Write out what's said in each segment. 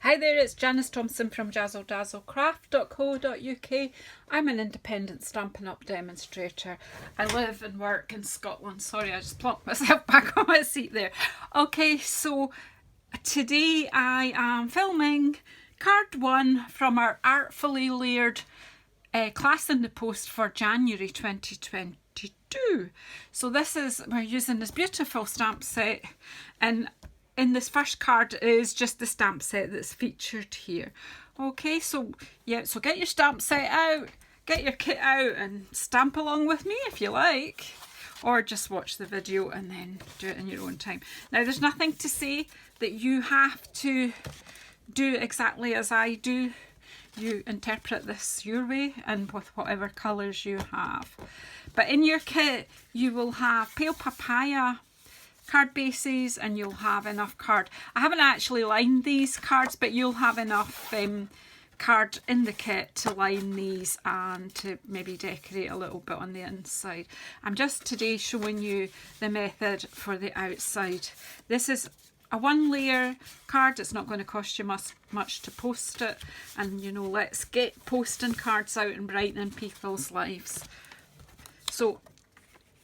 Hi there, it's Janice Thomson from JazzleDazzleCraft.co.uk. I'm an independent Stampin' Up demonstrator. I live and work in Scotland. Sorry, I just plonked myself back on my seat there. Okay, so today I am filming card one from our Artfully Layered class in the post for January 2022. So we're using this beautiful stamp set, and in this first card is just the stamp set that's featured here. Okay, so yeah, so get your stamp set out, get your kit out and stamp along with me if you like, or just watch the video and then do it in your own time. Now, there's nothing to say that you have to do exactly as I do. You interpret this your way and with whatever colours you have. But in your kit, you will have pale papaya card bases, and you'll have enough card. I haven't actually lined these cards, but you'll have enough card in the kit to line these and to maybe decorate a little bit on the inside. I'm just today showing you the method for the outside. This is a one layer card. It's not going to cost you much to post it, and you know, let's get posting cards out and brightening people's lives. So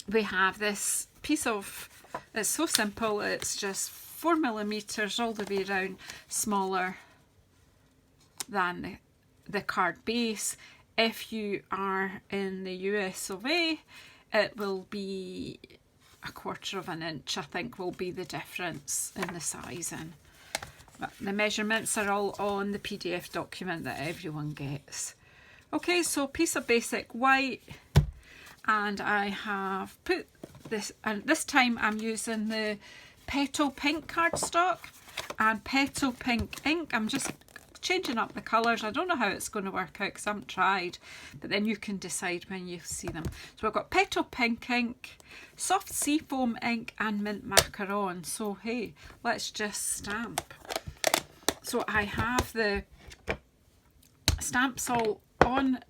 we have this piece of, it's so simple, it's just 4mm all the way around, smaller than the card base. If you are in the US of A, it will be 1/4 of an inch, I think, will be the difference in the sizing. But the measurements are all on the PDF document that everyone gets. Okay, so piece of basic white, and I have put this, and this time I'm using the Petal Pink cardstock and Petal Pink ink. I'm just changing up the colours. I don't know how it's going to work out because I haven't tried, but then you can decide when you see them. So I've got Petal Pink ink, soft seafoam ink and mint macaron. So hey, let's just stamp. So I have the stamps all on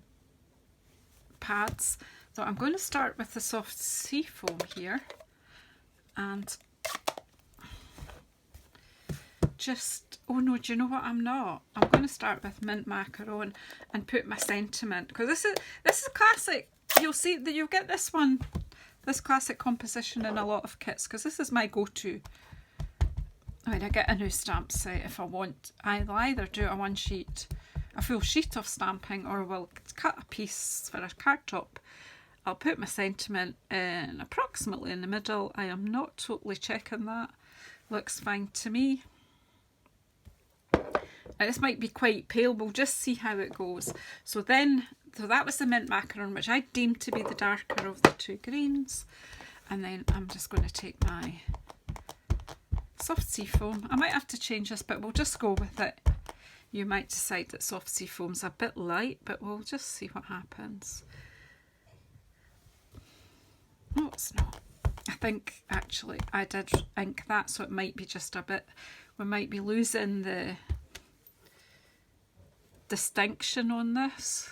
pads. So I'm going to start with the soft seafoam here, and just, oh no, do you know what, I'm going to start with mint macaron and put my sentiment, because this is classic. You'll see that you'll get this classic composition in a lot of kits, because this is my go-to when I get a new stamp set. If I want, I'll either do a full sheet of stamping, or we'll cut a piece for a card top. I'll put my sentiment in approximately in the middle. I am not totally checking that. Looks fine to me. Now, this might be quite pale. We'll just see how it goes. So that was the mint macaron, which I deemed to be the darker of the two greens. And then I'm just going to take my soft seafoam. I might have to change this, but we'll just go with it. You might decide that soft seafoam's a bit light, but we'll just see what happens. No, it's not. I think actually I did ink that, so it might be just a bit, we might be losing the distinction on this.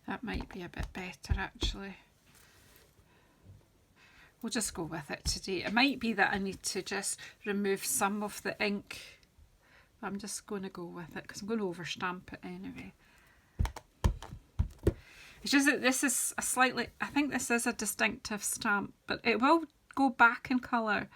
That might be a bit better actually. We'll just go with it today. It might be that I need to just remove some of the ink. I'm just going to go with it because I'm going to overstamp it anyway. It's just that this is a slightly, I think this is a distinctive stamp, but it will go back in colour.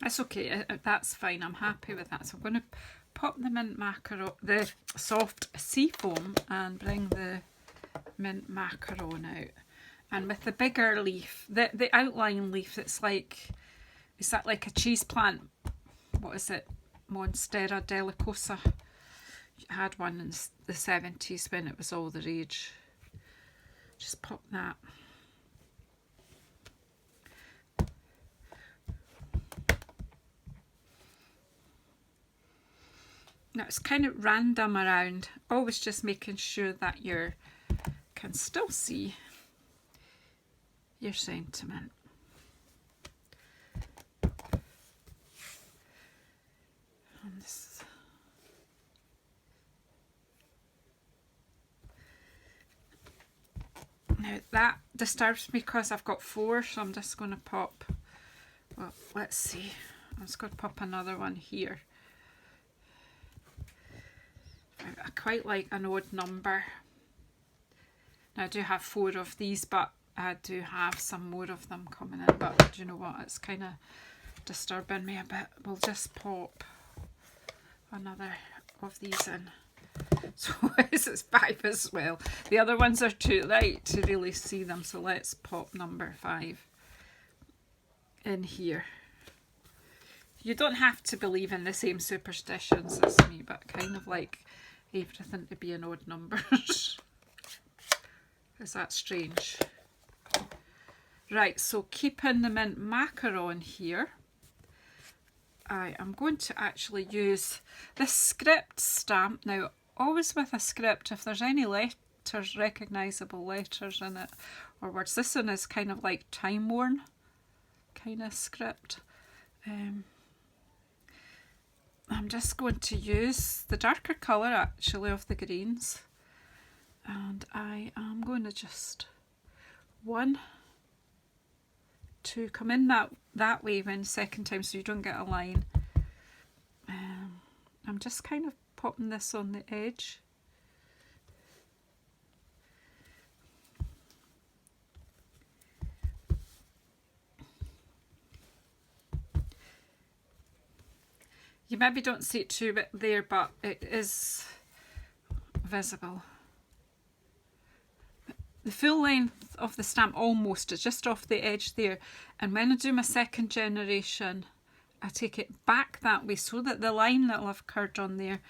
That's okay, that's fine, I'm happy with that. So I'm going to pop the mint macaron, the soft seafoam, and bring the mint macaron out. And with the bigger leaf, the outline leaf, it's like, is that like a cheese plant? What is it? Monstera delicosa. I had one in the 70s when it was all the rage. Just pop that. Now it's kind of random around, always just making sure that you can still see your sentiment. Now that disturbs me because I've got 4, so I'm just going to pop, well, let's see, I'm just going to pop another one here. I quite like an odd number. Now I do have 4 of these, but I do have some more of them coming in, but do you know what, it's kind of disturbing me a bit. We'll just pop another of these in. So this is 5 as well. The other ones are too light to really see them, so let's pop number 5 in here. You don't have to believe in the same superstitions as me, but kind of like everything to be in odd numbers. Is that strange? Right, so keeping the mint macaron here, I am going to actually use this script stamp. Now, always with a script, if there's any letters, recognisable letters in it, or words, this one is kind of like time-worn kind of script. I'm just going to use the darker colour actually of the greens, and I am going to just 1, 2, come in that way when second time so you don't get a line. I'm just kind of popping this on the edge. You maybe don't see it too bit there, but it is visible. The full length of the stamp almost is just off the edge there, and when I do my second generation I take it back that way so that the line that I've curved on there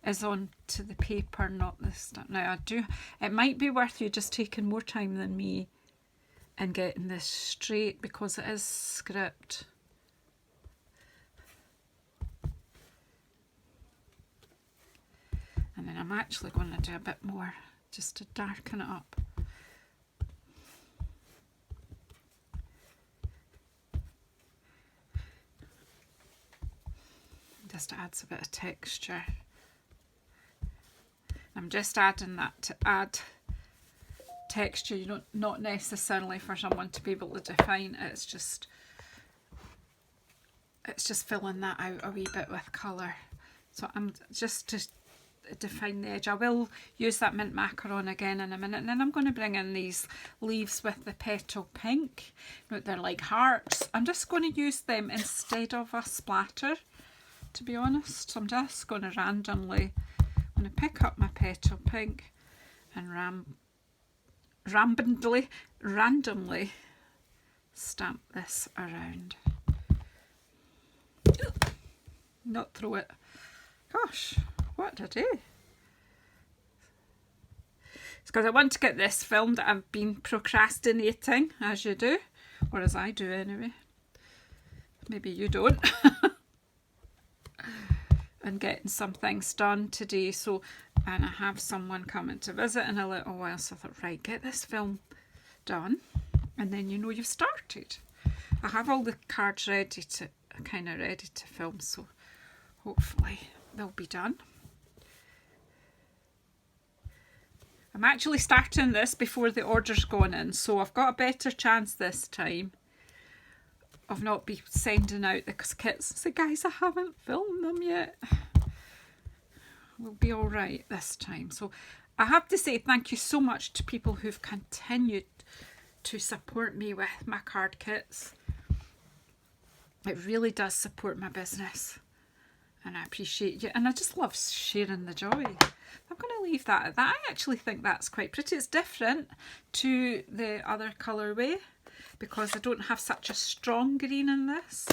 is on to the paper, not the stamp. Now it might be worth you just taking more time than me and getting this straight because it is script. And then I'm actually going to do a bit more just to darken it up. Just adds a bit of texture. I'm just adding that to add texture, you know, not necessarily for someone to be able to define it. It's just filling that out a wee bit with colour. So I'm just to define the edge. I will use that mint macaron again in a minute, and then I'm going to bring in these leaves with the petal pink. They're like hearts. I'm just going to use them instead of a splatter, to be honest. So I'm just going to randomly, I'm going to pick up my petal pink and randomly stamp this around. Not throw it. Gosh, what did I do? It's because I want to get this filmed that I've been procrastinating, as you do, or as I do anyway. Maybe you don't. And getting some things done today. So, and I have someone coming to visit in a little while, so I thought, right, get this film done, and then you know you've started. I have all the cards ready to film, so hopefully they'll be done. I'm actually starting this before the order's gone in, so I've got a better chance this time of not be sending out the kits. So guys, I haven't filmed them yet. We'll be all right this time. So I have to say thank you so much to people who've continued to support me with my card kits. It really does support my business, and I appreciate you, and I just love sharing the joy. I'm going to leave that at that. I actually think that's quite pretty. It's different to the other colourway because I don't have such a strong green in this.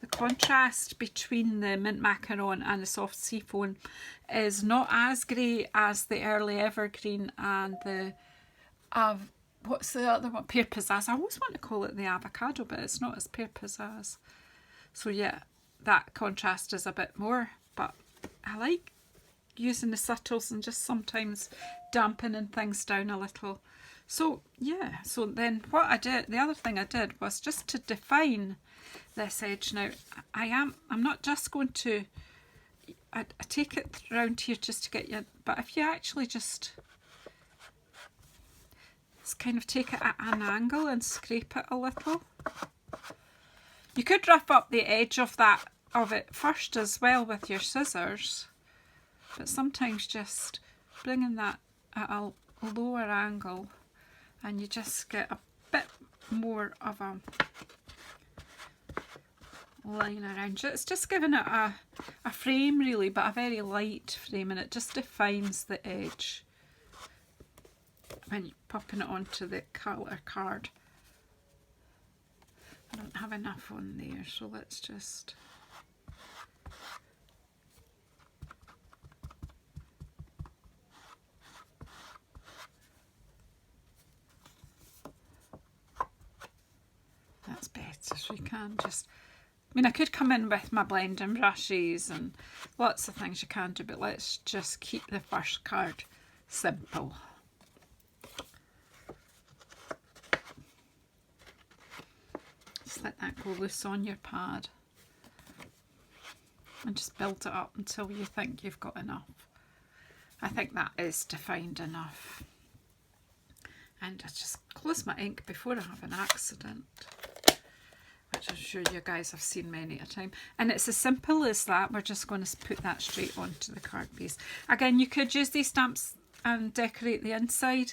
The contrast between the mint macaron and the soft seafoam is not as great as the early evergreen and the what's the other one? Pear pizzazz. I always want to call it the avocado, but it's not as pear pizzazz. So yeah, that contrast is a bit more, but I like using the subtles and just sometimes dampening things down a little. So yeah, so then what I did, the other thing I did was just to define this edge. Now I'm not just going to, I take it round here just to get you, but if you actually just Just kind of take it at an angle and scrape it a little. You could rough up the edge of it first as well with your scissors, but sometimes just bringing that at a lower angle and you just get a bit more of a line around you. It's just giving it a frame really, but a very light frame, and it just defines the edge when you're popping it onto the colour card. I don't have enough on there, so let's just that's better. So you can just, I mean, I could come in with my blending brushes and lots of things you can do, but let's just keep the first card simple. Just let that go loose on your pad and just build it up until you think you've got enough. I think that is defined enough. And I just close my ink before I have an accident, which I'm sure you guys have seen many a time. And it's as simple as that. We're just going to put that straight onto the card piece. Again, you could use these stamps and decorate the inside.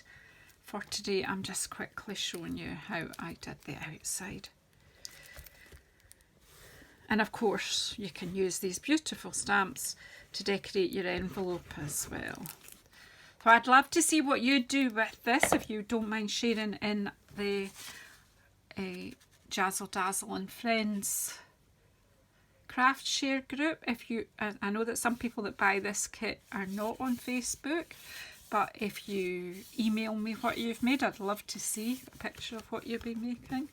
For today, I'm just quickly showing you how I did the outside. And of course, you can use these beautiful stamps to decorate your envelope as well. So I'd love to see what you do with this, if you don't mind sharing in the Jazzle Dazzle and Friends craft share group. If you, I know that some people that buy this kit are not on Facebook, but if you email me what you've made, I'd love to see a picture of what you've been making.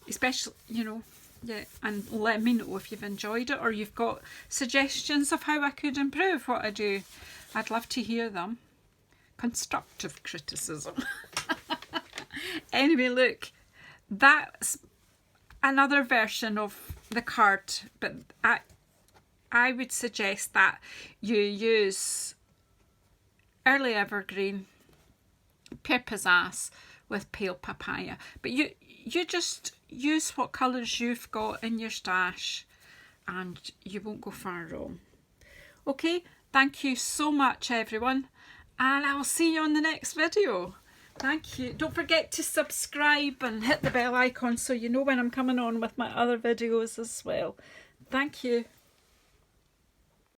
Especially, you know, yeah, and let me know if you've enjoyed it or you've got suggestions of how I could improve what I do. I'd love to hear them. Constructive criticism. Anyway, look, that's another version of the card, but I would suggest that you use Early Evergreen, Pear Pizzazz with Pale Papaya, but you just use what colours you've got in your stash and you won't go far wrong. Okay, thank you so much everyone, and I'll see you on the next video. Thank you. Don't forget to subscribe and hit the bell icon so you know when I'm coming on with my other videos as well. Thank you.